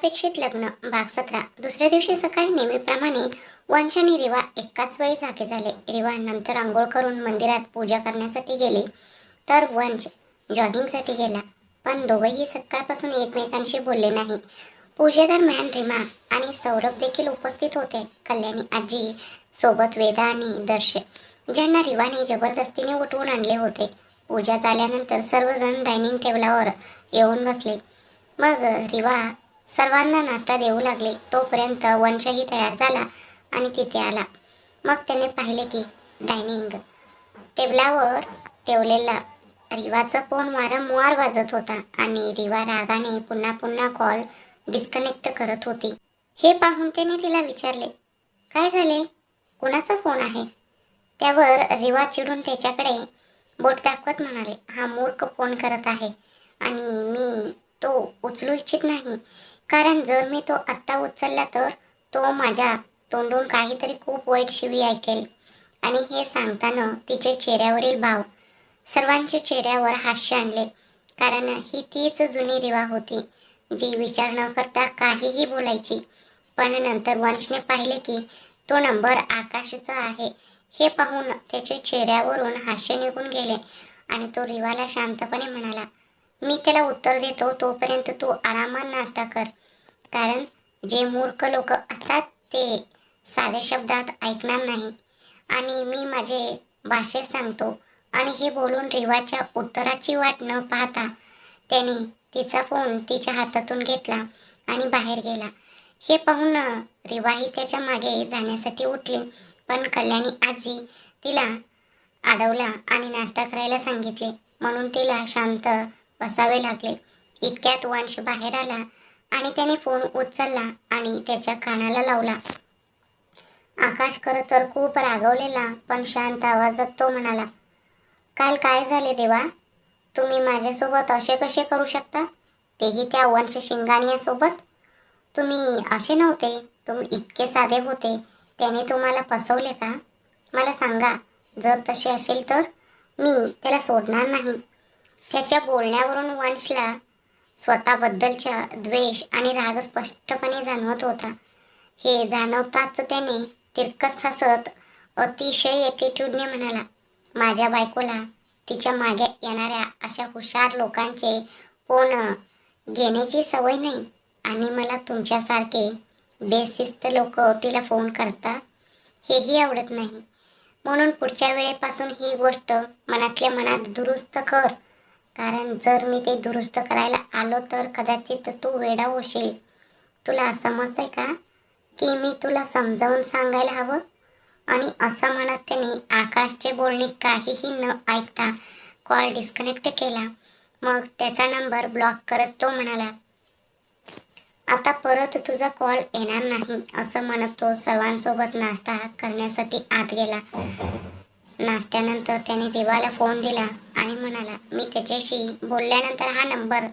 अनपेक्षित लग्न भाग 17. दुसऱ्या दिवशी सकाळी नेहमीप्रमाणे वंश आणि रिवा एकाच वेळी जागे झाले. रिवा नंतर आंघोळ करून मंदिरात पूजा करण्यासाठी गेली, तर वंश जॉगिंगसाठी गेला. पण दोघंही सकाळपासून एकमेकांशी बोलले नाही. पूजेदरम्यान रीमा आणि सौरभ देखील उपस्थित होते. कल्याणी आजी सोबत वेदा आणि दर्श, ज्यांना रिवाने जबरदस्तीने उठवून आणले होते. पूजा झाल्यानंतर सर्वजण डायनिंग टेबलावर येऊन बसले. मग रिवा सर्वांना नाश्ता देऊ लागले. तोपर्यंत वंशही तयार झाला आणि तिथे आला. मग त्याने पाहिले की डायनिंग टेबलावर ठेवलेला रिवाचा फोन वारंवार वाजत होता आणि रिवा रागाने पुन्हा पुन्हा कॉल डिस्कनेक्ट करत होती. हे पाहून त्याने तिला विचारले, काय झाले? कुणाचा फोन आहे? त्यावर रिवा चिडून त्याच्याकडे बोट दाखवत म्हणाले, हा मूर्ख फोन करत आहे आणि मी तो उचलू इच्छित नाही. कारण जर मी तो आत्ता उचलला तर तो माझ्या तोंडून काहीतरी खूप वाईट शिवी ऐकेल. आणि हे सांगताना तिचे चेहऱ्यावरील भाव सर्वांच्या चेहऱ्यावर हास्य आणले. कारण ही तीच जुनी रिवा होती, जी विचार न करता काहीही बोलायची. पण नंतर वंशने पाहिले की तो नंबर आकाशचा आहे. हे पाहून त्याच्या चेहऱ्यावरून हास्य निघून गेले आणि तो रिवाला शांतपणे म्हणाला, मी त्याला उत्तर देतो, तोपर्यंत तू आरामात नाश्ता कर. कारण जे मूर्ख लोक असतात ते साध्या शब्दात ऐकणार नाही आणि मी माझे भाषेत सांगतो. आणि हे बोलून रिवाच्या उत्तराची वाट न पाहता त्याने तिचा फोन तिच्या हातातून घेतला आणि बाहेर गेला. हे पाहून रिवाही त्याच्या मागे जाण्यासाठी उठली, पण कल्याणी आजी तिला अडवला आणि नाश्ता करायला सांगितले, म्हणून तिला शांत बसावे लागले. इतक्यात वंश बाहेर आला आणि त्याने फोन उचलला आणि त्याच्या कानाला लावला. आकाश खरं तर खूप रागवलेला, पण शांत आवाजात तो म्हणाला, काल काय झाले रेवा? तुम्ही माझ्यासोबत असे कसे करू शकता? तेही त्या वंश शिंगाणियासोबत? तुम्ही असे नव्हते, तुम्ही इतके साधे होते. त्याने तुम्हाला फसवले का? मला सांगा. जर तसे असेल तर मी त्याला सोडणार नाही. त्याच्या बोलण्यावरून वंशला स्वतःबद्दलचा द्वेष आणि राग स्पष्टपणे जाणवत होता. हे जाणवताच त्याने तिरकस हसत अतिशय ॲटिट्यूडने म्हणाला, माझ्या बायकोला तिच्या मागे येणाऱ्या अशा हुशार लोकांचे फोन घेण्याची सवय नाही आणि मला तुमच्यासारखे बेशिस्त लोक तिला फोन करतात हेही आवडत नाही. म्हणून पुढच्या वेळेपासून ही गोष्ट मनातल्या मनात दुरुस्त कर. कारण जर मी ते दुरुस्त करायला आलो तर कदाचित तू वेडा होशील. तुला समजतंय का की मी तुला समजावून सांगायला हवं? आणि असं म्हणत त्याने आकाशचे बोलणे काहीही न ऐकता कॉल डिस्कनेक्ट केला. मग त्याचा नंबर ब्लॉक करत तो म्हणाला, आता परत तुझा कॉल येणार नाही. असं म्हणत तो सर्वांसोबत नाश्ता करण्यासाठी आत गेला. नाश्त्यानंतर त्याने रिवाला फोन दिला आणि म्हणाला, मी त्याच्याशी बोलल्यानंतर हा नंबर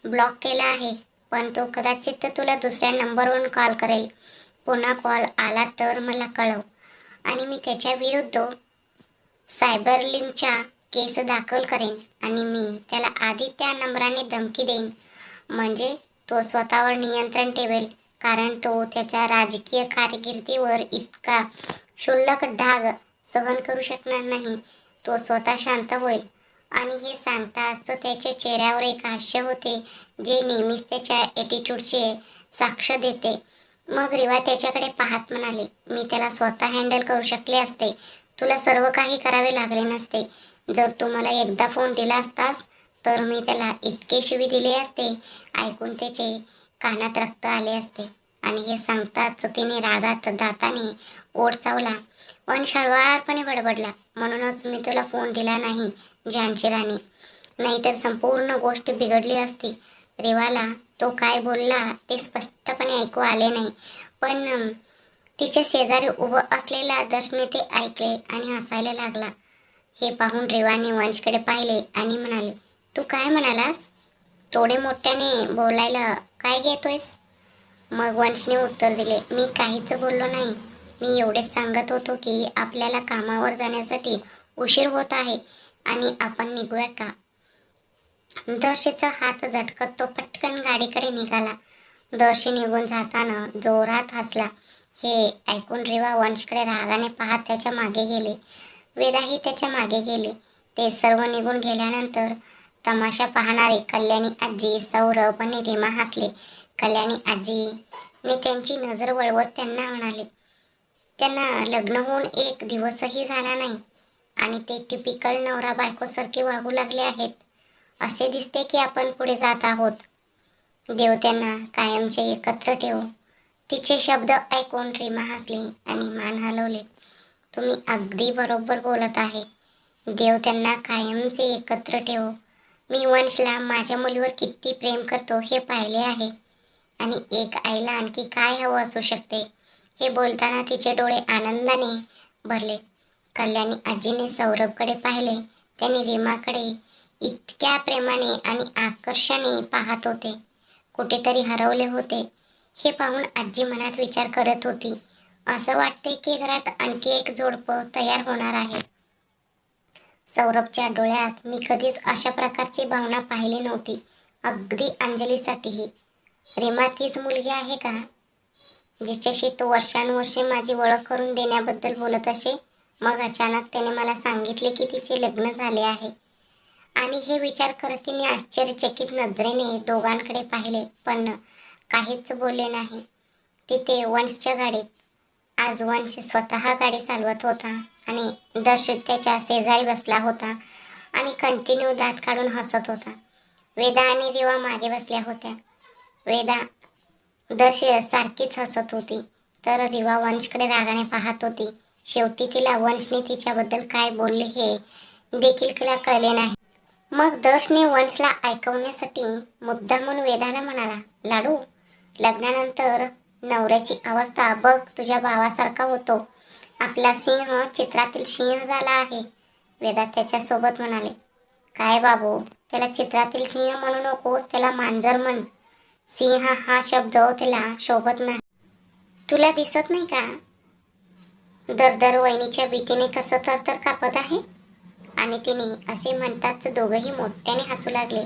ब्लॉक केला आहे, पण तो कदाचित तुला दुसऱ्या नंबरवरून कॉल करेल. पुन्हा कॉल आला तर मला कळव आणि मी त्याच्या विरुद्ध सायबर लिंकच्या केस दाखल करेन आणि मी त्याला आधी त्या नंबराने धमकी देईन. म्हणजे तो स्वतःवर नियंत्रण ठेवेल. कारण तो त्याच्या राजकीय कारकिर्दीवर इतका क्षुल्लक डाग सहन करू शकणार नाही. तो स्वतः शांत होईल. आणि हे सांगताच त्याच्या चेहऱ्यावर एक हास्य होते, जे नेहमीच त्याच्या ॲटिट्यूडचे साक्ष देते. मग रिवा त्याच्याकडे पाहत म्हणाले, मी त्याला स्वतः हँडल करू शकले असते. तुला सर्व काही करावे लागले नसते. जर तू मला एकदा फोन दिला असतास तर मी त्याला इतके शिवी दिले असते, ऐकून त्याचे कानात रक्त आले असते. आणि हे सांगताच तिने रागात दाताने ओठ चावला. वंश हळुवारपणे बडबडला, म्हणूनच मी तुला फोन दिला नाही जानची राणी, नाहीतर संपूर्ण गोष्ट बिघडली असती. रिवाला तो काय बोलला ते स्पष्टपणे ऐकू आले नाही, पण तिच्या शेजारी उभं असलेला दर्शने ते ऐकले आणि हसायला लागला. हे पाहून रिवाने वंशकडे पाहिले आणि म्हणाले, तू काय म्हणालास? थोडे मोठ्याने बोलायला काय घेतोयस? मग वंशने उत्तर दिले, मी काहीच बोललो नाही. मी एवढेच सांगत होतो की आपल्याला कामावर जाण्यासाठी उशीर होत आहे आणि आपण निघूया का? दर्शचा हात झटकत तो पटकन गाडीकडे निघाला. दर्श निघून जाताना जोरात हसला. हे ऐकून रेवा वंशकडे रागाने पाहत त्याच्या मागे गेले. वेदाही त्याच्या मागे गेले. ते सर्व निघून गेल्यानंतर तमाशा पाहणारे कल्याणी आजी, सौरभ आणि रीमा हसले. कल्याणी आजीने त्यांची नजर वळवत त्यांना म्हणाले, त्यांना लग्न होऊन 1 दिवसही झाला नाही आणि ते टिपिकल नवरा बायकोसारखे वागू लागले आहेत. असे दिसते की आपण पुढे जात आहोत. देव त्यांना कायमचे एकत्र ठेवो. तिचे शब्द ऐकून रीमा हसली आणि मान हलवले. तुम्ही अगदी बरोबर बोलत आहे. देव त्यांना कायमचे एकत्र ठेवो. मी वंशला माझ्या मुलीवर किती प्रेम करतो हे पाहिले आहे आणि एक आईला आणखी काय हवं असू शकते. हे बोलताना तिचे डोळे आनंदाने भरले. कल्याणी आजीने सौरभकडे पाहिले. त्यांनी रीमाकडे इतक्या प्रेमाने आणि आकर्षाने पाहत होते. कुठेतरी हरवले होते. हे पाहून आजी मनात विचार करत होती, असं वाटते की घरात आणखी एक जोडपं तयार होणार आहे. सौरभच्या डोळ्यात मी कधीच अशा प्रकारची भावना पाहिली नव्हती. अगदी अंजलीसाठीही. रीमा तीच मुलगी आहे का जिच्याशी तो वर्षानुवर्षे माझी ओळख करून देण्याबद्दल बोलत असे? मग अचानक त्याने मला सांगितले की तिचे लग्न झाले आहे. आणि हे विचार करत तिने आश्चर्यचकित नजरेने दोघांकडे पाहिले, पण काहीच बोलले नाही. तिथे वंशच्या गाडीत आज वंश स्वतः गाडी चालवत होता आणि दर्शक त्याच्या शेजारी बसला होता आणि कंटिन्यू दात काढून हसत होता. वेदा आणि रिवा मागे बसल्या होत्या. वेदा दर्श सारखीच हसत होती, तर रिवा वंशकडे रागाने पाहत होती. शेवटी तिला वंशने तिच्याबद्दल काय बोलले हे देखील तिला कळले नाही. मग दर्शने वंशला ऐकवण्यासाठी मुद्दामून वेदाला म्हणाला, लाडू, लग्नानंतर नवऱ्याची अवस्था बघ तुझ्या भावासारखा होतो. आपला सिंह चित्रातील सिंह झाला आहे. वेदा त्याच्यासोबत म्हणाले, काय बाबू, त्याला चित्रातील सिंह म्हणू नकोस, त्याला मांजर म्हण. सिंह हा शब्द त्याला शोभत नाही. तुला दिसत नाही का दरदर वहिनीच्या भीतीने कसं थरथर कापत आहे? आणि तिने असे म्हणताच दोघंही मोठ्याने हसू लागले.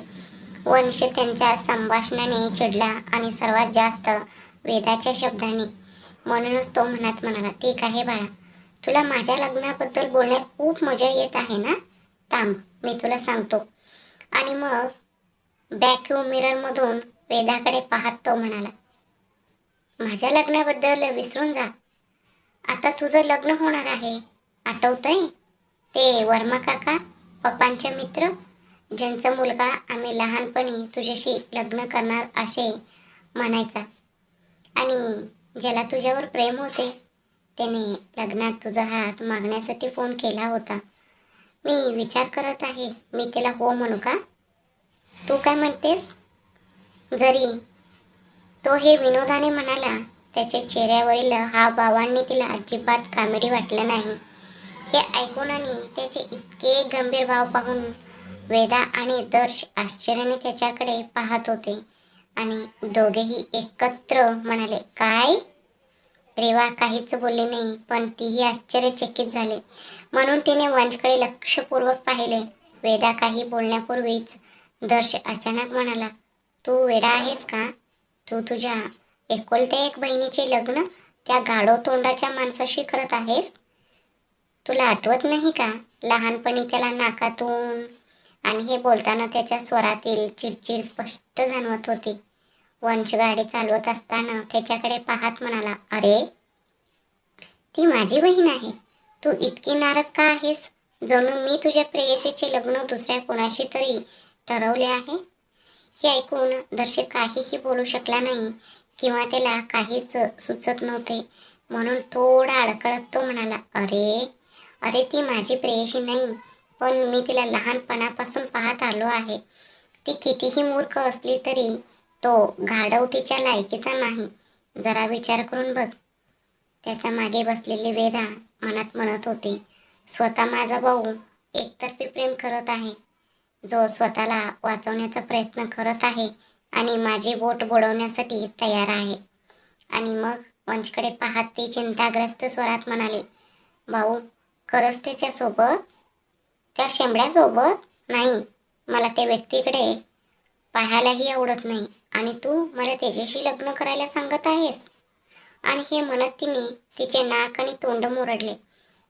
वंश त्यांच्या संभाषणाने चिडला आणि सर्वात जास्त वेदाच्या शब्दांनी. म्हणूनच तो मनात म्हणाला, ठीक आहे बाळा, तुला माझ्या लग्नाबद्दल बोलण्यात खूप मजा येत आहे ना? थांब, मी तुला सांगतो. आणि मग बॅक मिररमधून वेदाकडे पाहत तो म्हणाला, माझ्या लग्नाबद्दल विसरून जा. आता तुझं लग्न होणार आहे. आठवतंय? ते वर्मा काका, पप्पांचे मित्र, ज्यांचा मुलगा आम्ही लहानपणी तुझ्याशी लग्न करणार असे म्हणायचा आणि ज्याला तुझ्यावर प्रेम होते. त्याने लग्नात तुझा हात मागण्यासाठी फोन केला होता. मी विचार करत आहे, मी त्याला हो म्हणू का? तू काय म्हणतेस? जरी तो हे विनोदाने म्हणाला, त्याच्या चेहऱ्यावरील हावभावांनी तिला अजिबात कॉमेडी वाटलं नाही. हे ऐकून आणि त्याचे इतके गंभीर भाव पाहून वेदा आणि दर्श आश्चर्याने त्याच्याकडे पाहत होते आणि दोघेही एकत्र म्हणाले, काय? रेवा काहीच बोलले नाही, पण तीही आश्चर्यचकित झाले. म्हणून तिने वंशकडे लक्षपूर्वक पाहिले. वेदा काही बोलण्यापूर्वीच दर्श अचानक म्हणाला, तू वेडा आहेस का? तू तुझ्या एकुलत्या एक बहिणीचे लग्न त्या गाढव तोंडाच्या माणसाशी करत आहेस? तुला आठवत नाही का लहानपणी त्याला नाकातून? आणि हे बोलताना त्याच्या स्वरातील चिडचिड स्पष्ट जाणवत होती. वंश गाडी चालवत असताना त्याच्याकडे पाहत म्हणाला, अरे, ती माझी बहीण आहे. तू इतकी नाराज का आहेस? जणू मी तुझ्या प्रेयसीचे लग्न दुसऱ्या कोणाशी तरी ठरवले आहे. हे ऐकून दर्शक काहीही बोलू शकला नाही किंवा त्याला काहीच सुचत नव्हते. म्हणून थोडा अडकळत तो म्हणाला, अरे अरे ती माझी प्रेयसी नाही, पण मी तिला लहानपणापासून पाहत आलो आहे. ती कितीही मूर्ख असली तरी तो गाढव तिच्या लायकीचा नाही. जरा विचार करून बघ. त्याच्या मागे बसलेली वेदा मनात म्हणत होती, स्वतः माझा भाऊ एकतर्फी प्रेम करत आहे, जो स्वतःला वाचवण्याचा प्रयत्न करत आहे आणि माझी बोट बुडवण्यासाठी तयार आहे. आणि मग वंशकडे पाहत ती चिंताग्रस्त स्वरात म्हणाले, भाऊ खरंच त्याच्यासोबत? त्या शेंबड्यासोबत? नाही, मला त्या व्यक्तीकडे पाहायलाही आवडत नाही आणि तू मला त्याच्याशी लग्न करायला सांगत आहेस. आणि हे म्हणत तिने तिचे नाक आणि तोंड मुरडले.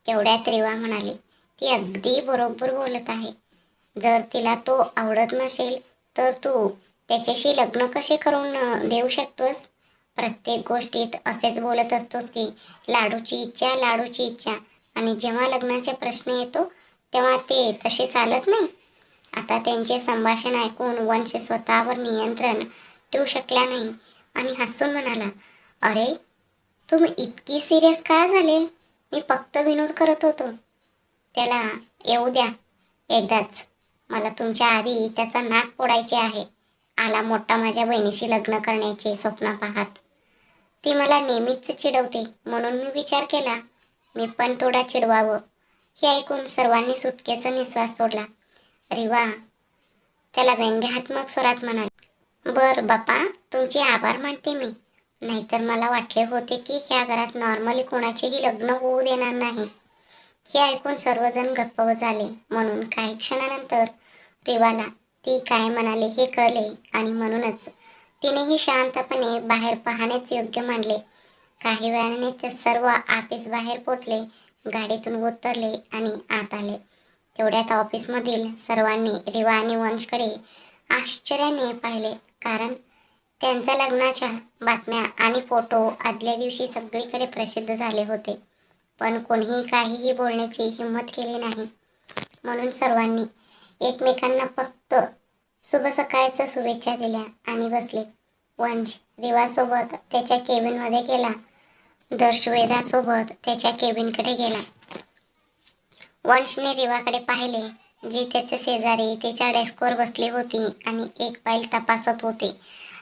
तेवढ्यात रेवा म्हणाली, ती अगदी बरोबर बोलत आहे. जर तिला तो आवडत नसेल तर तू त्याच्याशी लग्न कसे करून देऊ शकतोस? प्रत्येक गोष्टीत असेच बोलत असतोस की लाडूची इच्छा, लाडूची इच्छा, आणि जेव्हा लग्नाचा प्रश्न येतो तेव्हा ते तसे चालत नाही. आता त्यांचे संभाषण ऐकून वंश स्वतःवर नियंत्रण ठेवू शकला नाही आणि हसून म्हणाला, अरे तुम्ही इतकी सिरियस का झाले? मी फक्त विनोद करत होतो. त्याला येऊ द्या एकदाच. मला तुमच्या आधी त्याचा नाक फोडायचे आहे. आला मोठा माझ्या बहिणीशी लग्न करण्याचे स्वप्न पाहत. ती मला नेहमीच चिडवते म्हणून मी विचार केला मी पण थोडा चिडवावं. हे ऐकून सर्वांनी सुटकेचा निश्वास सोडला. रिवा त्याला व्यंग्यात्मक स्वरात म्हणाली, बर बापा, तुमचे आभार मानते मी. नाहीतर मला वाटले होते की ह्या घरात नॉर्मली कोणाचेही लग्न होऊ देणार नाही. हे ऐकून सर्वजण गप्प झाले. म्हणून काही क्षणानंतर रिवाला ती काय म्हणाले हे कळले आणि म्हणूनच तिनेही शांतपणे बाहेर पाहणेच योग्य मानले. काही वेळाने ते सर्व ऑफिस बाहेर पोचले, गाडीतून उतरले आणि आत आले. तेवढ्यात ऑफिसमधील सर्वांनी रिवा आणि वंशकडे आश्चर्याने पाहिले, कारण त्यांच्या लग्नाच्या बातम्या आणि फोटो आदल्या दिवशी सगळीकडे प्रसिद्ध झाले होते. पण कोणीही काहीही बोलण्याची हिंमत केली नाही. म्हणून सर्वांनी एकमेकांना फक्त शुभ सकाळच्या शुभेच्छा दिल्या आणि बसले. वंश रिवासोबत त्याच्या केबिनमध्ये गेला. दर्शवेदासोबत त्याच्या केबिनकडे गेला. वंशने रिवाकडे पाहिले, जी त्याच्या शेजारी तिच्या डेस्कवर बसली होती आणि एक फाईल तपासत होती.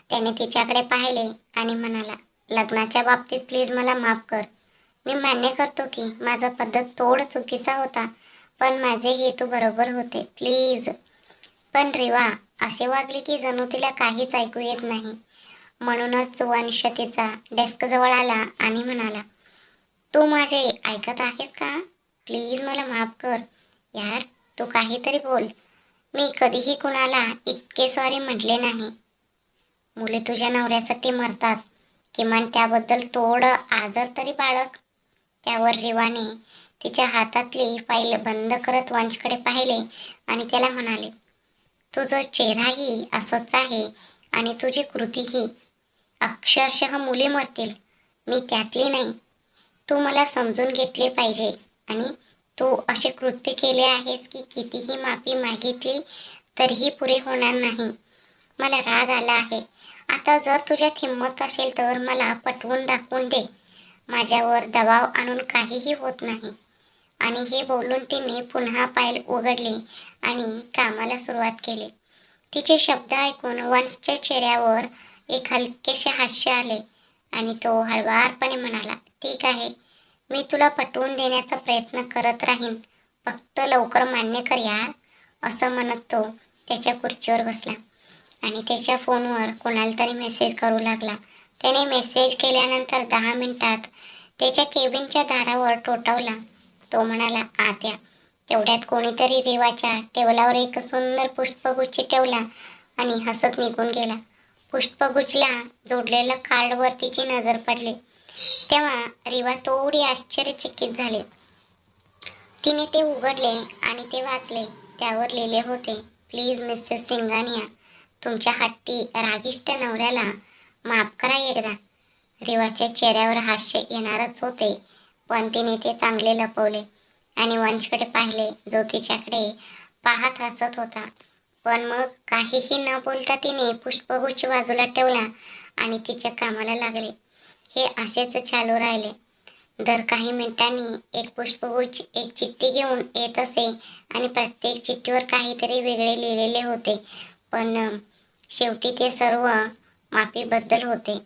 त्याने तिच्याकडे पाहिले आणि म्हणाला, लग्नाच्या बाबतीत प्लीज मला माफ कर. मी मान्य करतो की माझा पद्धत थोडं चुकीचा होता, पण माझे हेतू बरोबर होते. प्लीज. पण रिवा असे वागले की जणू तिला काहीच ऐकू येत नाही. म्हणूनच वंश तिचा डेस्कजवळ आला आणि म्हणाला, तू माझे ऐकत आहेस का? प्लीज मला माफ कर. यार, तू काहीतरी बोल. मी कधीही कुणाला इतके सॉरी म्हटले नाही. मुले तुझ्या नवऱ्यासाठी मरतात. किमान त्याबद्दल थोडं आदर तरी बाळग. त्यावर रिवाने तिच्या हातातली फाईल बंद करत वंशकडे पाहिले आणि त्याला म्हणाले, तुझा चेहराही असंच आहे आणि तुझी कृतीही. अक्षरशः मुली मरतील, मी त्यातली नाही. तू मला समजून घेतले पाहिजे आणि तू असे कृत्य केले आहेस की कितीही माफी मागितली तरीही पुरे होणार नाही. मला राग आला आहे. आता जर तुझ्यात हिंमत असेल तर मला पटवून दाखवून दे. माझ्यावर दबाव आणून काहीही होत नाही. आणि हे बोलून तिने पुन्हा फाईल उघडली आणि कामाला सुरुवात केली. तिचे शब्द ऐकून वंशच्या चेहऱ्यावर एक हलकेसे हास्य आले आणि तो हळवारपणे म्हणाला, ठीक आहे, मी तुला पटवून देण्याचा प्रयत्न करत राहीन. फक्त लवकर मान्य कर यार. असं म्हणत तो त्याच्या खुर्चीवर बसला आणि त्याच्या फोनवर कोणाला तरी मेसेज करू लागला. त्याने मेसेज केल्यानंतर 10 मिनिटात त्याच्या केबिनच्या दारावर ठोठावला. तो म्हणाला, आत या. तेवढ्यात कोणीतरी रिवाच्या टेबलावर एक सुंदर पुष्पगुच्छ ठेवला आणि हसत निघून गेला. पुष्पगुच्छला जोडलेल्या कार्डवर तिची नजर पडली तेव्हा रिवा थोडी आश्चर्यचकित झाली. तिने ते उघडले आणि ते वाचले. त्यावर लिहिले होते, प्लीज मिसेस सिंगानिया, तुमच्या हट्टी रागिष्ट नवऱ्याला माफ करा एकदा. रिवाच्या चेहऱ्यावर हास्य येणारच होते, पण तिने ते चांगले लपवले आणि वंशकडे पाहिले, जो तिच्याकडे पाहत हसत होता. पण मग काहीही न बोलता तिने पुष्पगुच्छ बाजूला ठेवला आणि तिच्या कामाला लागले. हे असेच चालू राहिले. दर काही मिनिटांनी एक पुष्पगुच्छ एक चिठ्ठी घेऊन येत असे आणि प्रत्येक चिठ्ठीवर काहीतरी वेगळे लिहिलेले होते. पण शेवटी ते सर्व माफीबद्दल होते.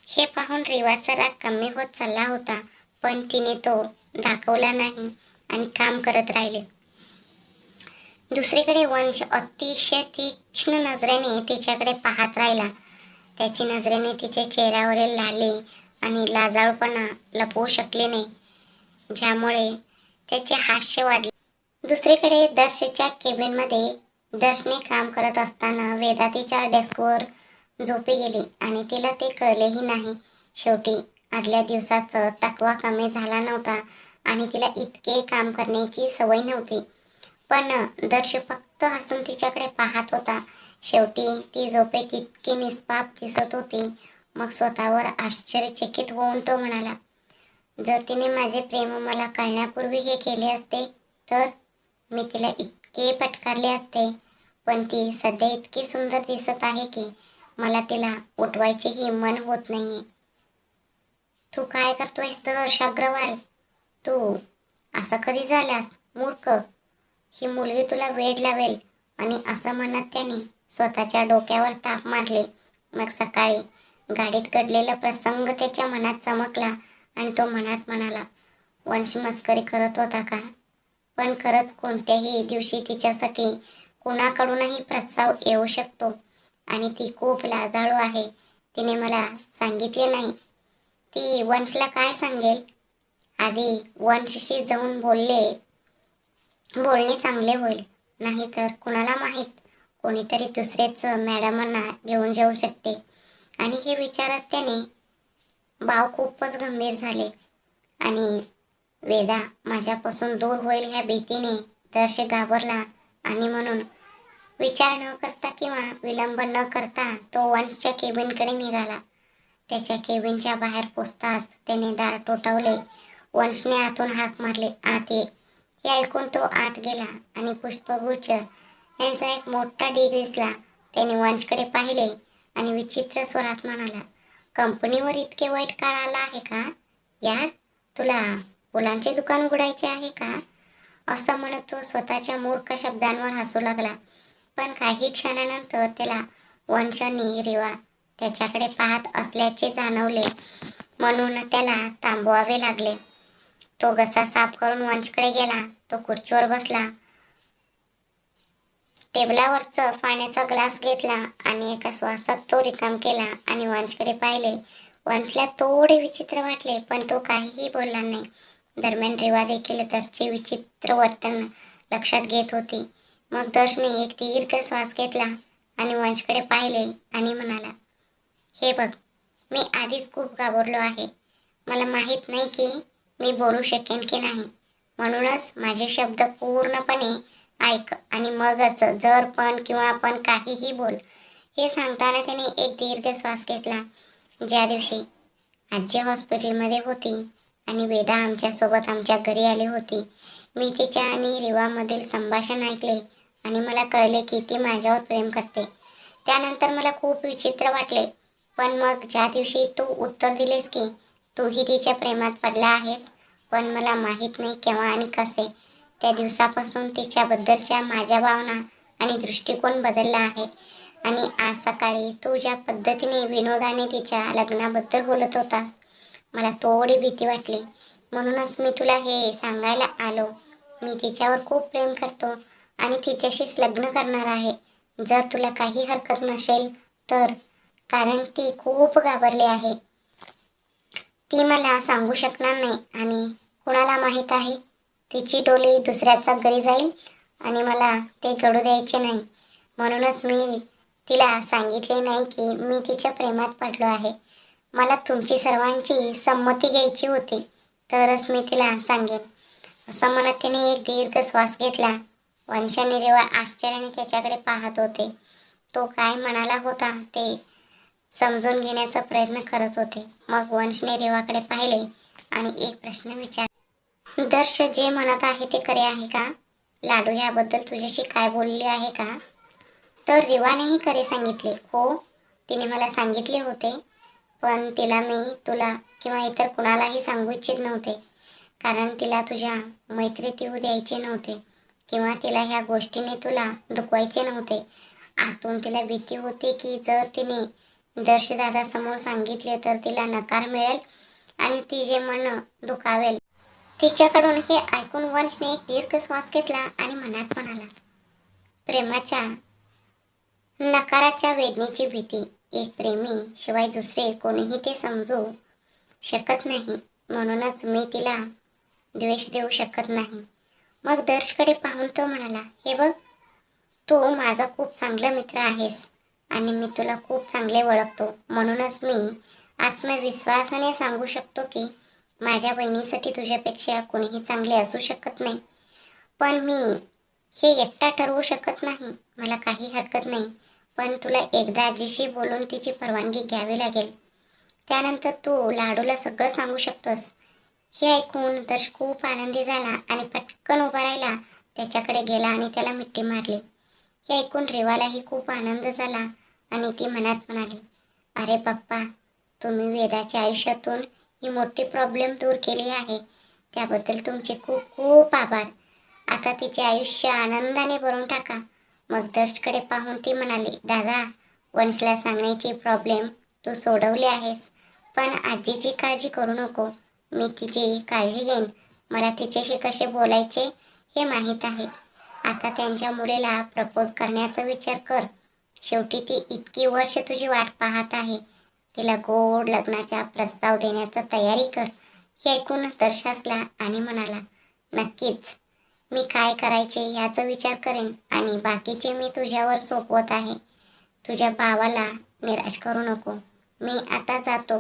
हे पाहून रिवाचा राग कमी होत चालला होता, पण तिने तो दाखवला नाही आणि काम करत राहिले. दुसरीकडे वंश अतिशय तीक्ष्ण नजरेने तिच्याकडे पाहत राहिला. त्याची नजरेने तिच्या चेहऱ्यावरील लाली आणि लाजाळूपणा लपवू शकले नाही, ज्यामुळे त्याचे हास्य वाढले. दुसरीकडे दर्शच्या केबिनमध्ये दर्शने काम करत असताना वेदा तिच्या डेस्कवर झोपी गेली आणि तिला ते कळलेही नाही. शेवटी आदल्या दिवसाचं थकवा कमी झाला नव्हता आणि तिला इतके काम करण्याची सवय नव्हती. पण दर्श फक्त हसून तिच्याकडे पाहत होता. शेवटी ती झोपेत इतकी निष्पाप दिसत होती. मग स्वतःवर आश्चर्यचकित होऊन तो म्हणाला, जर तिने माझे प्रेम मला कळण्यापूर्वी हे केले असते तर मी तिला इतके फटकारले असते. पण ती सध्या इतकी सुंदर दिसत आहे की मला तिला उठवायचेही मन होत नाहीये. तू काय करतोयस दर्श अग्रवाल? तू असं कधी झालास मूर्ख? ही मुलगी तुला वेड लावेल. आणि असं म्हणत त्याने स्वतःच्या डोक्यावर ताप मारले. मग सकाळी गाडीत घडलेला प्रसंग त्याच्या मनात चमकला आणि तो मनात म्हणाला, वंश मस्करी करत होता का? पण खरंच कोणत्याही दिवशी तिच्यासाठी कुणाकडूनही प्रस्ताव येऊ शकतो आणि ती खूप लाजाळू आहे. तिने मला सांगितले नाही. ती वंशला काय सांगेल? आधी वंशशी जाऊन बोलणे चांगले होईल. नाहीतर कुणाला माहीत, कोणीतरी दुसरेच मॅडमांना घेऊन जाऊ शकते. आणि हे विचारात त्याने भाव खूपच गंभीर झाले. आणि वेदा माझ्यापासून दूर होईल ह्या भीतीने दर्श घाबरला आणि म्हणून विचार न करता किंवा विलंब न करता तो वंशच्या केबिनकडे निघाला. त्याच्या केबिनच्या बाहेर पोचताच त्याने दार ठोठावले. वंशने आतून हाक मारले, आत ये. हे ऐकून तो आत गेला आणि पुष्पगुच्छ यांचा एक मोठा ढीग दिसला. त्याने वंशकडे पाहिले आणि विचित्र स्वरात म्हणाला, कंपनीवर इतके वाईट काळ आला आहे का? यार, तुला फुलांचे दुकान उघडायचे आहे का? असं म्हणत तो स्वतःच्या मूर्ख शब्दांवर हसू लागला. पण काही क्षणानंतर त्याला वंश आणि रिवा त्याच्याकडे पाहत असल्याचे जाणवले. म्हणून त्याला थांबवावे लागले. तो घसा साफ करून वंशकडे गेला. तो खुर्चीवर बसला, टेबलावरच पाण्याचा ग्लास घेतला आणि एका श्वासात तो रिकाम केला आणि वंशकडे पाहिले. वंशला थोडे विचित्र वाटले, पण तो काहीही बोलला नाही. दरम्यान रेवा देखील दर्शचे विचित्र वर्तन लक्षात घेत होती. मग दर्शने एक दीर्घ श्वास घेतला आणि वंशकडे पाहिले आणि म्हणाला, हे बघ, मी आधीच खूप घाबरलो आहे. मला माहीत नाही की मी बोलू शकेन की नाही. म्हणूनच माझे शब्द पूर्णपणे ऐक आणि मगच जर पण किंवा पण काहीही बोल. हे सांगताना त्याने एक दीर्घ श्वास घेतला. ज्या दिवशी आजी हॉस्पिटलमध्ये होती आणि वेदा आमच्यासोबत आमच्या घरी आली होती, मी तिच्या आणि रिवामधील संभाषण ऐकले आणि मला कळले की ती माझ्यावर प्रेम करते. त्यानंतर मला खूप विचित्र वाटले. पण मग ज्या दिवशी तू उत्तर दिलेस की तूही तिच्या प्रेमात पडला आहेस, पण मला माहीत नाही केव्हा आणि कसे, त्या दिवसापासून तिच्याबद्दलच्या माझ्या भावना आणि दृष्टिकोन बदलला आहे. आणि आज सकाळी तू ज्या पद्धतीने विनोदाने तिच्या लग्नाबद्दल बोलत होतास, मला थोडी भीती वाटली. म्हणूनच मी तुला हे सांगायला आलो. मी तिच्यावर खूप प्रेम करतो आणि तिच्याशीच लग्न करणार आहे, जर तुला काही हरकत नसेल तर. कारण ती खूप घाबरली आहे. ती मला सांगू शकणार नाही आणि कुणाला माहीत आहे, तिची डोली दुसऱ्याच्या घरी जाईल आणि मला ते घडू द्यायचे नाही. म्हणूनच मी तिला सांगितले नाही की मी तिच्या प्रेमात पडलो आहे. मला तुमची सर्वांची संमती घ्यायची होती, तरच मी तिला सांगेन. असं म्हणत त्याने एक दीर्घ श्वास घेतला. वंश आणि रेवा आश्चर्याने त्याच्याकडे पाहत होते. तो काय म्हणाला होता ते समजून घेण्याचा प्रयत्न करत होते. मग वंशने रेवाकडे पाहिले आणि एक प्रश्न विचारला, दर्श जे म्हणत आहे ते खरे आहे का? लाडू याबद्दल तुझ्याशी काय बोलले आहे का? तर रिवानेही खरे सांगितले. हो, तिने मला सांगितले होते, पण तिला मी तुला किंवा इतर कुणालाही सांगू इच्छित नव्हते. कारण तिला तुझ्या मैत्रीत येऊ द्यायचे नव्हते किंवा तिला ह्या गोष्टीने तुला दुखवायचे नव्हते. आतून तिला भीती होती की जर तिने दर्शदादासमोर सांगितले तर तिला नकार मिळेल आणि ती जे मन दुखावेल. तिच्याकडून हे ऐकून वंशने एक दीर्घ श्वास घेतला आणि मनात म्हणाला, प्रेमाच्या नकाराच्या वेदनेची भीती. एक प्रेमी शिवाय दुसरे कोणीही ते समजू शकत नाही. म्हणूनच मी तिला द्वेष देऊ शकत नाही. मग दर्शकडे पाहून तो म्हणाला, हे बघ, तू माझा खूप चांगला मित्र आहेस आणि मी तुला खूप चांगले ओळखतो. म्हणूनच मी आत्मविश्वासाने सांगू शकतो की माझ्या बहिणीसाठी तुझ्यापेक्षा कोणीही चांगले असू शकत नाही. पण मी हे एकटा ठरवू शकत नाही. मला काही हरकत नाही. पण तुला एकदा आजीशी बोलून तिची परवानगी घ्यावी लागेल. त्यानंतर तू लाडूला सगळं सांगू शकतोस. हे ऐकून दर्श खूप आनंदी झाला आणि पटकन उभा राहिला. त्याच्याकडे गेला आणि त्याला मिठी मारली. हे ऐकून रेवालाही खूप आनंद झाला आणि ती मनात म्हणाली, अरे पप्पा, तुम्ही वेदाच्या आयुष्यातून ही मोठी प्रॉब्लेम दूर केली आहे. त्याबद्दल तुमचे खूप खूप आभार. आता तिचे आयुष्य आनंदाने भरून टाका. मग दर्शकडे पाहून ती म्हणाली, दादा, वंशला सांगण्याची प्रॉब्लेम तू सोडवली आहेस. पण आजीची काळजी करू नको. मी तिची काळजी घेईन. मला तिच्याशी कसे बोलायचे हे माहीत आहे. आता त्यांच्या मुलीला प्रपोज करण्याचा विचार कर. शेवटी ती इतकी वर्ष तुझी वाट पाहत आहे. तिला गोड लग्नाचा प्रस्ताव देण्याचा तयारी कर. हे ऐकून दर्श हसला आणि म्हणाला, नक्कीच. मी काय करायचे याचा विचार करेन आणि बाकीचे मी तुझ्यावर सोपवत आहे. तुझ्या भावाला निराश करू नको. मी आता जातो.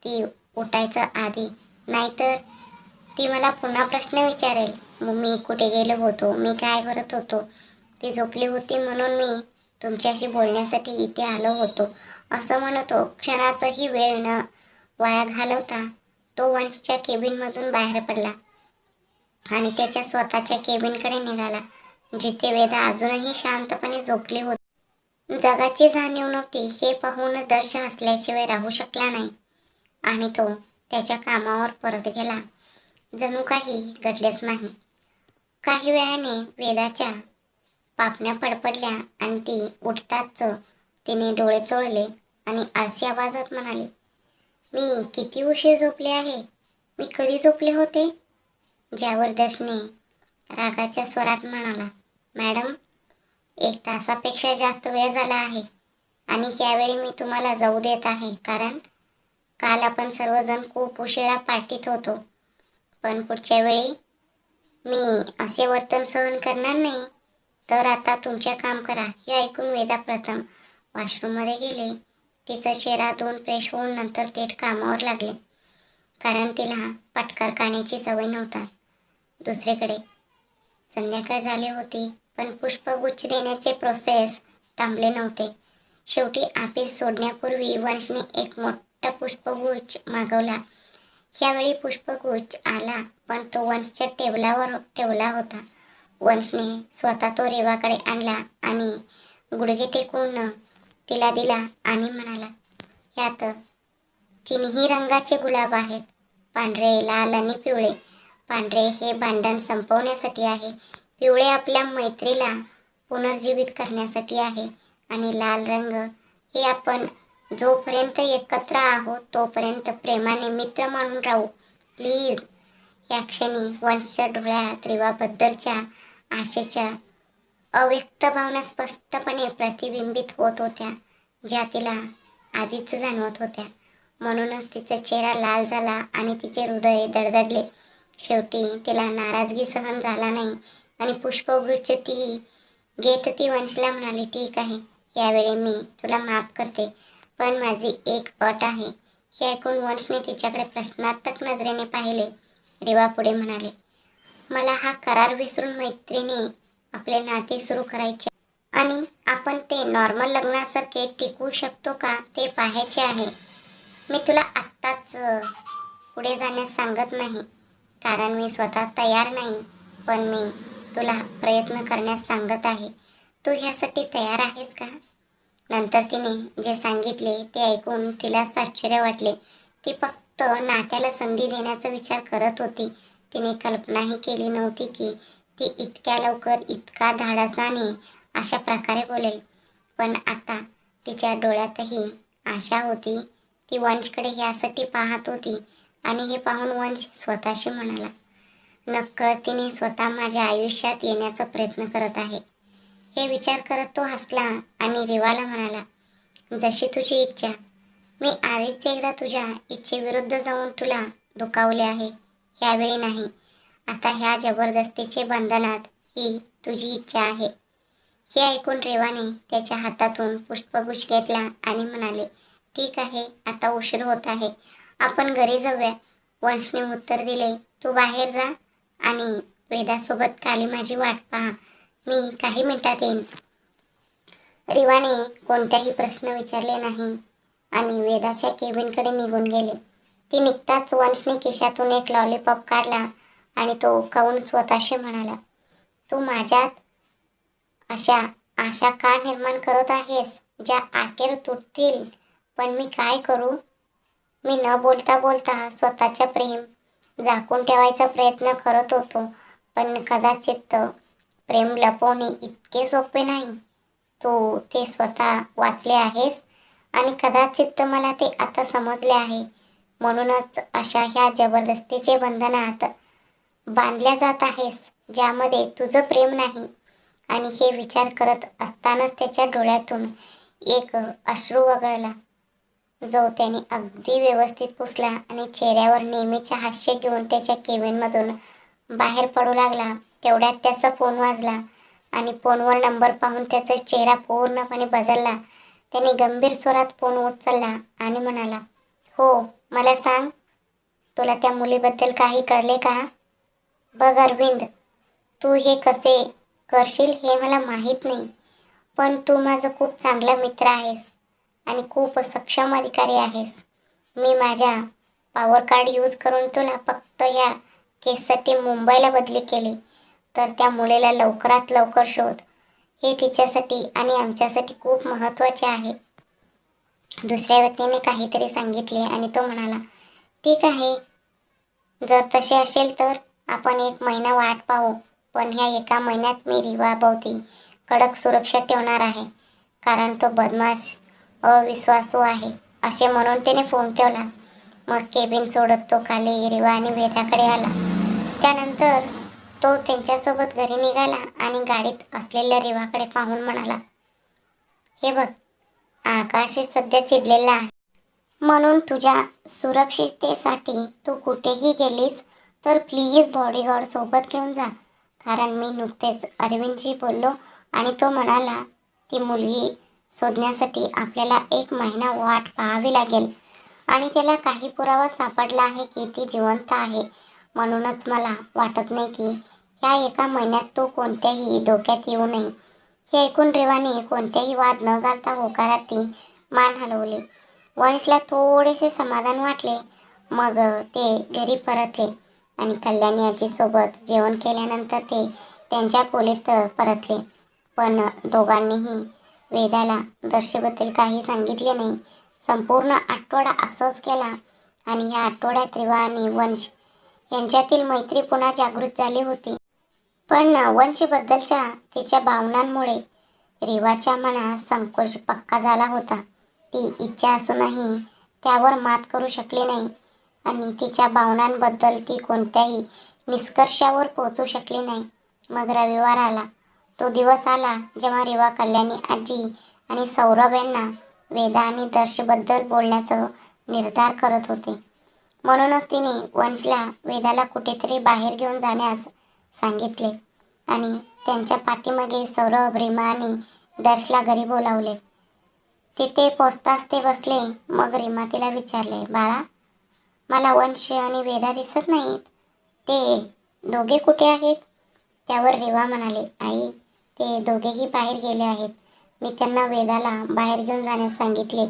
ती उठायचं आधी, नाहीतर ती मला पुन्हा प्रश्न विचारेल. मग मी कुठे गेलो होतो, मी काय करत होतो. ती झोपली होती म्हणून मी तुमच्याशी बोलण्यासाठी इथे आलो होतो असं म्हणतो. क्षणाचाही वेळ न वाया घालवता तो वंशच्या केबिनमधून बाहेर पडला आणि त्याच्या स्वतःच्या केबिनकडे निघाला, जिथे वेदा अजूनही शांतपणे झोपली होती. जगाची जाणीव नव्हती हे पाहून दर्श हसल्याशिवाय राहू शकला नाही आणि तो त्याच्या कामावर परत गेला, जणू काही घडलेच नाही. काही वेळाने वेदाच्या पापण्या फडफडल्या आणि ती उठताच तिने डोळे चोळले आणि आळशी आवाजात म्हणाली, मी किती उशीर झोपले आहे. मी कधी झोपले होते. ज्यावर दर्शने रागाच्या स्वरात म्हणाला, मॅडम, 1 तासापेक्षा जास्त वेळ झाला आहे आणि यावेळी मी तुम्हाला जाऊ देत आहे, कारण काल आपण सर्वजण खूप उशिरा पार्टीत होतो. पण पुढच्या वेळी मी असे वर्तन सहन करणार नाही. तर आता तुमचे काम करा. हे ऐकून वेदा प्रथम वॉशरूममध्ये गेले. तिचा चेहरा धुवून फ्रेश होऊन नंतर थेट कामावर लागले, कारण तिला पटकार खाण्याची सवय नव्हता. दुसरीकडे संध्याकाळ झाली होती, पण पुष्पगुच्छ देण्याचे प्रोसेस थांबले नव्हते. शेवटी ऑफिस सोडण्यापूर्वी वंशने एक मोठा पुष्पगुच्छ मागवला. यावेळी पुष्पगुच्छ आला, पण तो वंशच्या टेबलावर ठेवला होता. वंशने स्वतः तो रेवाकडे आणला आणि गुडघे टेकून तिला दिला आणि म्हणाला, ह्यात 3ही रंगाचे गुलाब आहेत, पांढरे, लाल आणि पिवळे. पांढरे हे भांडण संपवण्यासाठी आहे, पिवळे आपल्या मैत्रीला पुनर्जीवित करण्यासाठी आहे आणि लाल रंग हे आपण जोपर्यंत एकत्र आहोत तोपर्यंत प्रेमाने मित्र म्हणून राहू. प्लीज. या क्षणी वंशच्या डोळ्यात रेवाबद्दलच्या आशेच्या अव्यक्त भावना स्पष्टपणे प्रतिबिंबित होत होत्या, ज्या तिला आधीच जाणवत होत्या. म्हणूनच तिचा चेहरा लाल झाला आणि तिचे हृदय धडधडले. शेवटी तिला नाराजगी सहन झाला नाही आणि पुष्पगुच्छ घेत ती वंशला म्हणाली, ठीक आहे, यावेळी मी तुला माफ करते, पण माझी एक अट आहे. हे ऐकून वंशने तिच्याकडे प्रश्नार्थक नजरेने पाहिले. रेवा पुढे म्हणाले, मला हा करार विसरून मैत्रीने आपले नाते सुरू करायचे आणि आपण ते नॉर्मल लग्नासारखे टिकवू शकतो का ते पाहायचे आहे. मी तुला आत्ताच पुढे जाण्यास सांगत नाही, कारण मी स्वतः तयार नाही, पण मी तुला प्रयत्न करण्यास सांगत आहे. तू ह्यासाठी तयार आहेस का. नंतर तिने जे सांगितले ते ऐकून तिलाच आश्चर्य वाटले. ती फक्त नात्याला संधी देण्याचा विचार करत होती. तिने कल्पनाही केली नव्हती की ती इतक्या लवकर इतका धाडसाने अशा प्रकारे बोलेल. पण आता तिच्या डोळ्यातही आशा होती. ती वंशकडे यासाठी पाहत होती आणि हे पाहून वंश स्वतःशी म्हणाला, नकळतीने स्वतः माझ्या आयुष्यात येण्याचा प्रयत्न करत आहे. हे विचार करत तो हसला आणि रेवाला म्हणाला, जशी तुझी इच्छा. मी आधीच एकदा तुझ्या इच्छेविरुद्ध जाऊन तुला दुखावले आहे. यावेळी नाही. आता ह्या जबरदस्तीचे बंधनात ही तुझी इच्छा आहे. हे ऐकून रेवाने त्याच्या हातातून पुष्पगुच्छ घेतला आणि म्हणाले, ठीक आहे, आता उशीर होत आहे, आपण घरी जाऊया. वंशने उत्तर दिले, तू बाहेर जा आणि वेदासोबत खाली माझी वाट पहा, मी काही मिनिटात येईन. रिवाने कोणताही प्रश्न विचारले नाही आणि वेदाच्या केबिनकडे निघून गेले. ती निघताच वंशने खिशातून एक लॉलीपॉप काढला आणि तो खाऊन स्वतःशी म्हणाला, तू माझ्यात अशा आशा का निर्माण करत आहेस ज्या अखेर तुटतील? पण मी काय करू? मी न बोलता बोलता स्वतःच्या प्रेम झाकून ठेवायचा प्रयत्न करत होतो, पण कदाचित प्रेम लपवणे इतके सोपे नाही. तू ते स्वतः वाचले आहेस आणि कदाचित मला ते आता समजले आहे. म्हणूनच अशा ह्या जबरदस्तीचे बंधनात बांधल्या जात आहेस ज्यामध्ये तुझं प्रेम नाही. आणि हे विचार करत असतानाच त्याच्या डोळ्यातून एक अश्रू वगळला, जो त्याने अगदी व्यवस्थित पुसला आणि चेहऱ्यावर नेहमीचे हास्य घेऊन त्याच्या केबिनमधून बाहेर पडू लागला. तेवढ्यात त्याचा फोन वाजला आणि फोनवर नंबर पाहून त्याचा चेहरा पूर्णपणे बदलला. त्याने गंभीर स्वरात फोन उचलला आणि म्हणाला, हो, मला सांग, तुला त्या मुलीबद्दल काही कळले का? बघ अरविंद, तू हे कसे करशील हे मला माहीत नाही, पण तू माझा खूप चांगला मित्र आहेस आणि खूप सक्षम अधिकारी आहेस. मी माझ्या पॉवर कार्ड यूज करून तुला फक्त या केससाठी मुंबईला बदली केली. तर त्या मुलीला लवकरात लवकर शोध. हे तिच्यासाठी आणि आमच्यासाठी खूप महत्त्वाचे आहे. दुसऱ्या व्यक्तीने काहीतरी सांगितले आणि तो म्हणाला, ठीक आहे, जर तसे असेल तर आपण 1 महिना वाट पाहू. पण ह्या 1 महिन्यात मी रिवाभोवती कडक सुरक्षा ठेवणार आहे, कारण तो बदमाश अविश्वासू आहे, असे म्हणून त्याने फोन ठेवला. मग केबिन सोडत तो खाली रिवा आणि वेदाकडे आला. त्यानंतर तो त्यांच्यासोबत घरी निघाला आणि गाडीत असलेल्या रिवाकडे पाहून म्हणाला, हे बघ, आकाश सध्या चिडलेला आहे. म्हणून तुझ्या सुरक्षिततेसाठी तू कुठेही गेलीस तर प्लीज बॉडीगार्ड सोबत घेऊन जा. कारण मी नुकतेच अरविंदशी बोललो आणि तो म्हणाला, ती मुलगी शोधण्यासाठी आपल्याला 1 महिना वाट पाहावी लागेल आणि त्याला काही पुरावा सापडला आहे की ती जिवंत आहे. म्हणूनच मला वाटत नाही की ह्या 1 महिन्यात तू कोणत्याही धोक्यात येऊ नये. हे ऐकून रेवाने कोणत्याही वाद न घालता होकारार्थी मान हलवली. वंशला थोडेसे समाधान वाटले. मग ते घरी परतले आणि कल्याणी आजीसोबत जेवण केल्यानंतर ते त्यांच्या खोलीत परतले. पण दोघांनीही वेदाला दर्शेबद्दल काही सांगितले नाही. संपूर्ण आठवडा असंच गेला आणि या आठवड्यात रिवा आणि वंश यांच्यातील मैत्री पुन्हा जागृत झाली होती. पण वंशबद्दलच्या तिच्या भावनांमुळे रिवाच्या मनात संकोच पक्का झाला होता. ती इच्छा असूनही त्यावर मात करू शकली नाही आणि तिच्या भावनांबद्दल ती कोणत्याही निष्कर्षावर पोहोचू शकली नाही. मग रविवार आला. तो दिवस आला जेव्हा रिवा कल्याणी आजी आणि सौरभ यांना वेदा आणि दर्शबद्दल बोलण्याचा निर्धार करत होते. म्हणूनच तिने वंशला वेदाला कुठेतरी बाहेर घेऊन जाण्यास सांगितले आणि त्यांच्या पाठीमागे सौरभ, रीमा आणि दर्शला घरी बोलावले. तिथे पोचताच ते बसले. मग रीमा तिला विचारले, बाळा, मला वंश आणि वेदा दिसत नाहीत, ते दोघे कुठे आहेत? त्यावर रीवा म्हणाले, आई, ते दोघेही बाहेर गेले आहेत. मी त्यांना वेदाला बाहेर घेऊन जाण्यास सांगितले,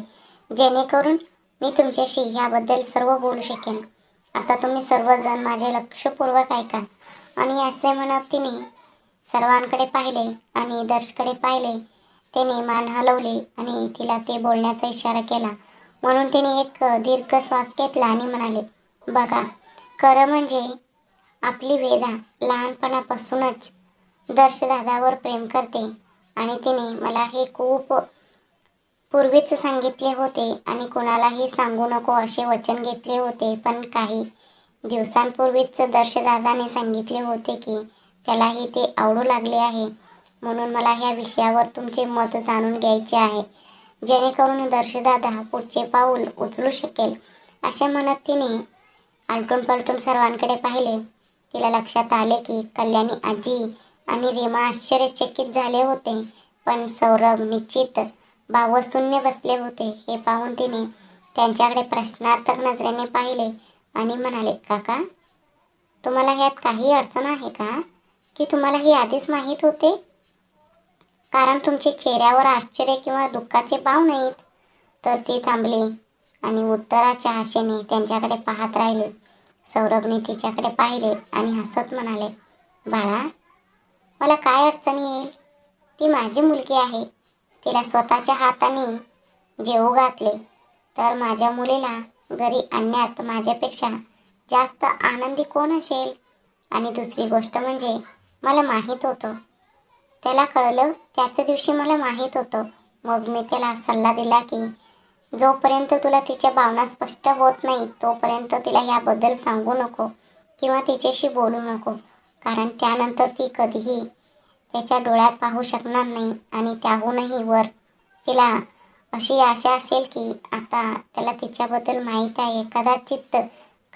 जेणेकरून मी तुमच्याशी ह्याबद्दल सर्व बोलू शकेन. आता तुम्ही सर्वजण माझे लक्षपूर्वक ऐका. आणि असे म्हणत तिने सर्वांकडे पाहिले आणि दर्शकडे पाहिले. त्याने मान हलवले आणि तिला ते बोलण्याचा इशारा केला. म्हणून तिने एक दीर्घ श्वास घेतला आणि म्हणाले, बघा, खरं म्हणजे आपली वेदा लहानपणापासूनच दर्शदादावर प्रेम करते आणि तिने मला हे खूप पूर्वीच सांगितले होते आणि कोणालाही सांगू नको असे वचन घेतले होते. पण काही दिवसांपूर्वीच दर्शदादाने सांगितले होते की त्यालाही ते आवडू लागले आहे. म्हणून मला ह्या विषयावर तुमचे मत जाणून घ्यायचे आहे, जेणेकरून दर्शदादा पुढचे पाऊल उचलू शकेल. असे म्हणत तिने आलटून पलटून सर्वांकडे पाहिले. तिला लक्षात आले की कल्याणी आजी आणि रीमा आश्चर्यचकित झाले होते. पण सौरभ निश्चित भावशून्य बसले होते. हे पाहून तिने त्यांच्याकडे प्रश्नार्थक नजरेने पाहिले आणि म्हणाले, काका, तुम्हाला ह्यात काही अडचण आहे का, की तुम्हाला हे आधीच माहीत होते? कारण तुमच्या चेहऱ्यावर आश्चर्य किंवा दुःखाचे भाव नाहीत. तर ती थांबली आणि उत्तराच्या आशेने त्यांच्याकडे पाहत राहिले. सौरभने तिच्याकडे पाहिले आणि हसत म्हणाले, बाळा, मला काय अडचण येईल? ती माझी मुलगी आहे. तिला स्वतःच्या हाताने जेवू घातले तर माझ्या मुलीला घरी आणण्यात माझ्यापेक्षा जास्त आनंदी कोण असेल? आणि दुसरी गोष्ट म्हणजे मला माहीत होतं, त्याला कळलं त्याच दिवशी मला माहीत होतं. मग मी त्याला सल्ला दिला की जोपर्यंत तुला तिच्या भावना स्पष्ट होत नाही तोपर्यंत तिला याबद्दल सांगू नको किंवा तिच्याशी बोलू नको. कारण त्यानंतर ती कधीही त्याच्या डोळ्यात पाहू शकणार नाही आणि त्याहूनही वर तिला अशी आशा असेल की आता त्याला तिच्याबद्दल माहीत आहे. कदाचित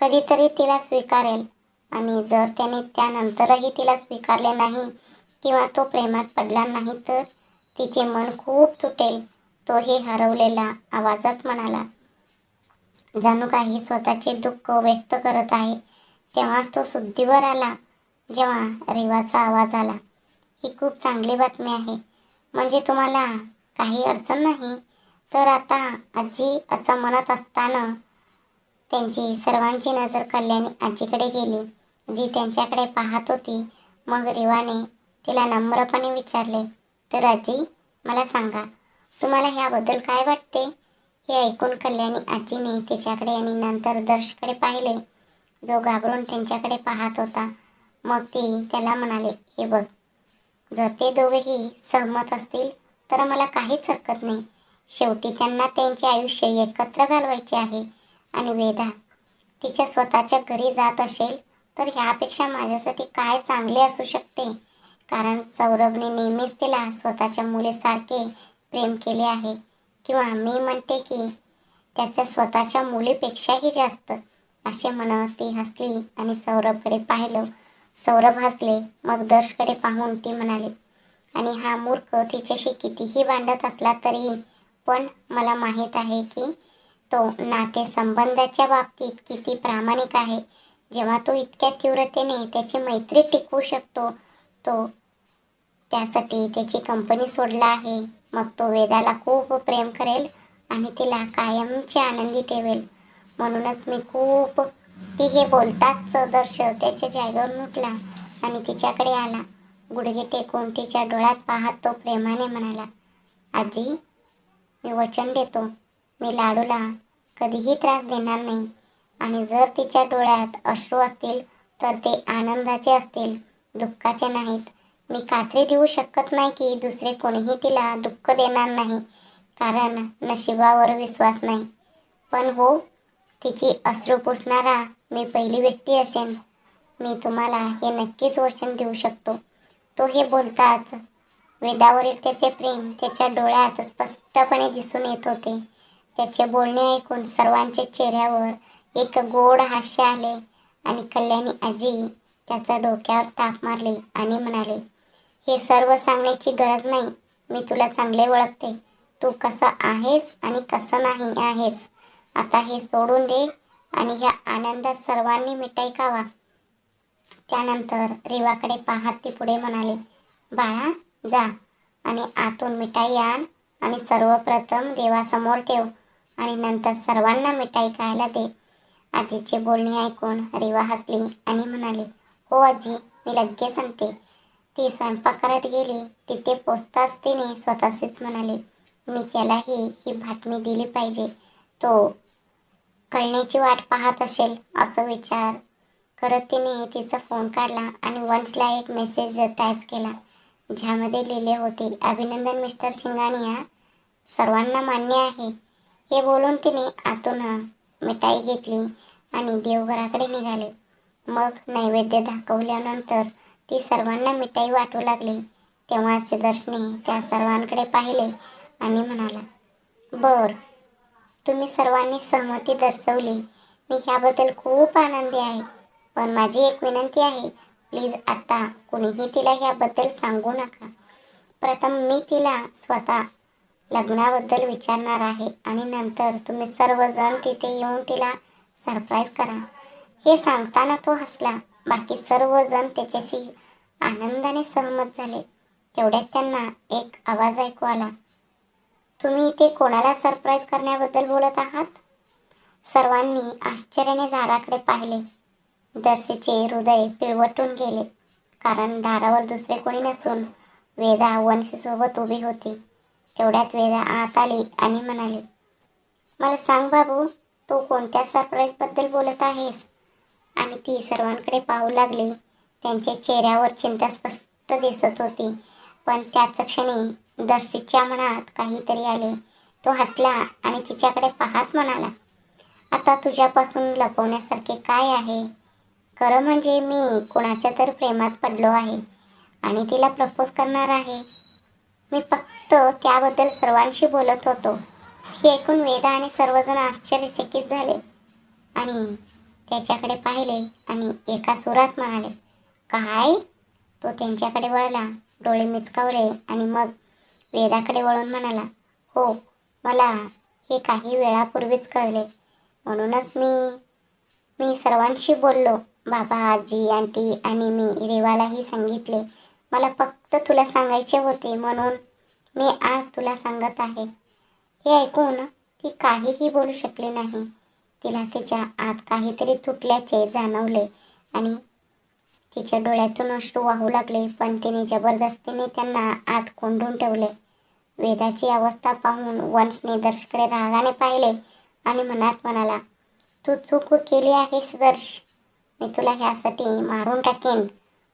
कधीतरी तिला स्वीकारेल. आणि जर त्याने त्यानंतरही तिला स्वीकारले नाही किंवा तो प्रेमात पडला नाही तर तिचे मन खूप तुटेल. तोही हरवलेला आवाजात म्हणाला, जणू काही स्वतःचे दुःख व्यक्त करत आहे. तेव्हाच तो शुद्धीवर आला, जेव्हा रेवाचा आवाज आला. ही खूप चांगली बातमी आहे. म्हणजे तुम्हाला काही अडचण नाही. तर आता आजी असं म्हणत असताना त्यांची सर्वांची नजर कल्याणी आजीकडे गेली, जी त्यांच्याकडे पाहत होती. मग रेवाने तिला नम्रपणे विचारले, तर आजी, मला सांगा, तुम्हाला ह्याबद्दल काय वाटते? हे ऐकून कल्याणी आजीने तिच्याकडे आणि नंतर दर्शकडे पाहिले, जो घाबरून त्यांच्याकडे पाहत होता. मग ती त्याला म्हणाले, हे बघ, जर ते दोघेही सहमत असतील तर मला काहीच हरकत नाही. शेवटी त्यांना त्यांचे आयुष्य एकत्र घालवायचे आहे. आणि वेदा तिच्या स्वतःच्या घरी जात असेल तर ह्यापेक्षा माझ्यासाठी काय चांगले असू शकते? कारण सौरभने नेहमीच तिला स्वतःच्या मुलीसारखे प्रेम केले आहे. किंवा मी म्हणते की त्याच्या स्वतःच्या मुलीपेक्षाही जास्त. असे म्हणत ती हसली आणि सौरभकडे पाहिलं. सौरभ हसले. मग दर्शकडे पाहून ती म्हणाली, आणि हा मूर्ख तिच्याशी कितीही भांडत असला तरी पण मला माहीत आहे की तो नातेसंबंधाच्या बाबतीत किती प्रामाणिक आहे. जेव्हा तो इतक्या तीव्रतेने त्याची मैत्री टिकवू शकतो तो त्यासाठी त्याची कंपनी सोडला आहे. मग तो वेदाला खूप प्रेम करेल आणि तिला कायमची आनंदी ठेवेल. म्हणूनच मी खूप ती हे बोलताच दर्श त्याच्या जागेवरून उठला आणि तिच्याकडे आला. गुडघे टेकून तिच्या डोळ्यात पाहत तो प्रेमाने म्हणाला, आजी, मी वचन देतो, मी लाडूला कधीही त्रास देणार नाही. आणि जर तिच्या डोळ्यात अश्रू असतील तर ते आनंदाचे असतील, दुःखाचे नाहीत. मी खात्री देऊ शकत नाही की दुसरे कोणीही तिला दुःख देणार नाही, कारण नशिबावर विश्वास नाही. पण हो, तिची अश्रू पुसणारा मी पहिली व्यक्ती असेन. मी तुम्हाला हे नक्कीच वचन देऊ शकतो. तो हे बोलताच वेदावरील त्याचे प्रेम त्याच्या डोळ्यात स्पष्टपणे दिसून येत होते. त्याचे बोलणे ऐकून सर्वांच्या चेहऱ्यावर एक गोड हास्य आले आणि कल्याणी आजी त्याच्या डोक्यावर ताप मारले आणि म्हणाले, हे सर्व सांगण्याची गरज नाही. मी तुला चांगले ओळखते. तू कसा आहेस आणि कसं नाही आहेस. आता हे सोडून दे आणि ह्या आनंदात सर्वांनी मिठाई खावा. त्यानंतर रेवाकडे पाहत ती पुढे म्हणाले, बाळा, जा आणि आतून मिठाई आण आणि सर्वप्रथम देवासमोर ठेव आणि नंतर सर्वांना मिठाई खायला दे. आजीचे बोलणे ऐकून रेवा हसली आणि म्हणाली, हो आजी, मी लगेच आणते. ती स्वयंपाकघरात गेली. तिथे पोचताच तिने स्वतःशीच म्हणाले, मी त्यालाही ही बातमी दिली पाहिजे. तो कळण्याची वाट पाहत असेल. असं विचार करत तिने तिचा फोन काढला आणि वंशला एक मेसेज टाईप केला, ज्यामध्ये लिहिले होते, अभिनंदन मिस्टर सिंघानिया, सर्वांना मान्य आहे. हे बोलून तिने आतून मिठाई घेतली आणि देवघराकडे निघाले. मग नैवेद्य दाखवल्यानंतर ती सर्वांना मिठाई वाटू लागली. तेव्हाच दर्शने त्या सर्वांकडे पाहिले आणि म्हणाला, बर, तुम्ही सर्वांनी सहमती दर्शवली. मी ह्याबद्दल खूप आनंदी आहे. पण माझी एक विनंती आहे, प्लीज आता कोणीही तिला ह्याबद्दल सांगू नका. प्रथम मी तिला स्वतः लग्नाबद्दल विचारणार आहे आणि नंतर तुम्ही सर्वजण तिथे येऊन तिला सरप्राईज करा. हे सांगताना तो हसला. बाकी सर्वजण त्याच्याशी आनंदाने सहमत झाले. तेवढ्यात त्यांना एक आवाज ऐकू आला. तुम्ही इथे कोणाला सरप्राईज करण्याबद्दल बोलत आहात? सर्वांनी आश्चर्याने दाराकडे पाहिले. दर्शीचे हृदय पिळवटून गेले, कारण दारावर दुसरे कोणी नसून वेदा वंशीसोबत उभी होती. तेवढ्यात वेदा आत आली आणि म्हणाली, मला सांग बाबू, तू कोणत्या सरप्राईजबद्दल बोलत आहेस? आणि ती सर्वांकडे पाहू लागली. त्यांच्या चेहऱ्यावर चिंता स्पष्ट दिसत होती. पण त्याच क्षणी दर्शीच्या मनात काहीतरी आले. तो हसला आणि तिच्याकडे पाहत म्हणाला, आता तुझ्यापासून लपवण्यासारखे काय आहे? खरं म्हणजे मी कोणाच्या तर प्रेमात पडलो आहे आणि तिला प्रपोज करणार आहे. मी फक्त त्याबद्दल सर्वांशी बोलत होतो. हे ऐकून वेदा आणि सर्वजण आश्चर्यचकित झाले आणि त्याच्याकडे पाहिले आणि एका सुरात म्हणाले, काय? तो त्यांच्याकडे वळला, डोळे मिचकावले आणि मग वेदाकडे वळून म्हणाला, हो, मला हे काही वेळापूर्वीच कळले. म्हणूनच मी सर्वांशी बोललो. बाबा, आजी, आंटी आणि मी रेवालाही सांगितले. मला फक्त तुला सांगायचे होते म्हणून मी आज तुला सांगत आहे. हे ऐकून ती काहीही बोलू शकली नाही. तिला तिच्या आत काहीतरी तुटल्याचे जाणवले आणि तिच्या डोळ्यातून अश्रू वाहू लागले, पण तिने जबरदस्तीने त्यांना आत कोंडून ठेवले. वेदाची अवस्था पाहून वंशने दर्शकडे रागाने पाहिले आणि मनात म्हणाला, तू चूक केली आहेस दर्श. मी तुला ह्यासाठी मारून टाकेन.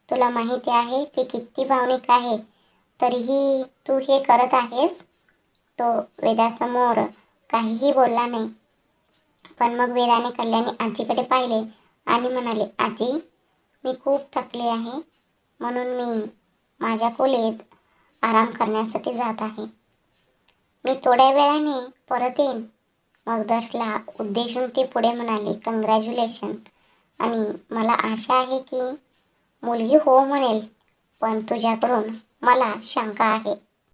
तुला माहिती आहे ती किती भावनिक आहे, तरीही तू हे करत आहेस. तो वेदासमोर काहीही बोलला नाही. पण मग वेदाने कल्याणी आजीकडे पाहिले आणि म्हणाले, आजी, मी खूप थकले आहे म्हणून मी माझ्या खोलीत आराम करण्यासाठी जात आहे. मी थोड्या वेळाने परत येईन. मग दर्शला उद्देशून ती पुढे म्हणाली, कंग्रॅच्युलेशन. आणि मला आशा आहे की मुलगी हो म्हणेल, पण तुझ्याकडून मला शंका आहे.